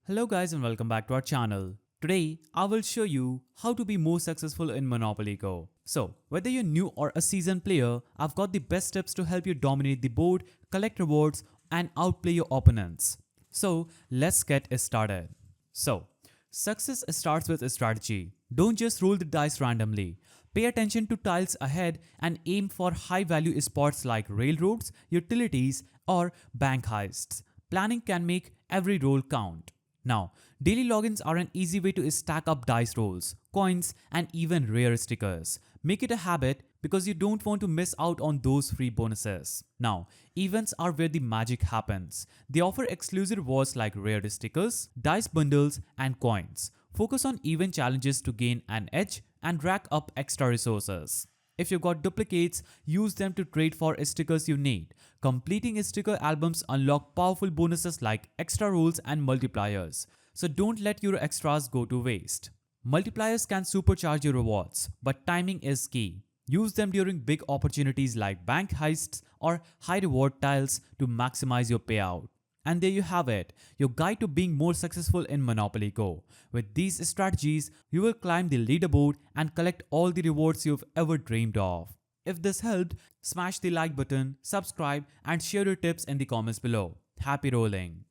Hello guys and welcome back to our channel. Today, I will show you how to be more successful in Monopoly Go. So, whether you're new or a seasoned player, I've got the best tips to help you dominate the board, collect rewards, and outplay your opponents. So, let's get started. So, success starts with a strategy. Don't just roll the dice randomly. Pay attention to tiles ahead and aim for high value spots like railroads, utilities, or bank heists. Planning can make every roll count. Now, daily logins are an easy way to stack up dice rolls, coins, and even rare stickers. Make it a habit because you don't want to miss out on those free bonuses. Now, events are where the magic happens. They offer exclusive rewards like rare stickers, dice bundles, and coins. Focus on event challenges to gain an edge and rack up extra resources. If you've got duplicates, use them to trade for stickers you need. Completing sticker albums unlock powerful bonuses like extra rolls and multipliers. So don't let your extras go to waste. Multipliers can supercharge your rewards, but timing is key. Use them during big opportunities like bank heists or high reward tiles to maximize your payout. And there you have it, your guide to being more successful in Monopoly Go. With these strategies, you will climb the leaderboard and collect all the rewards you've ever dreamed of. If this helped, smash the like button, subscribe, and share your tips in the comments below. Happy rolling!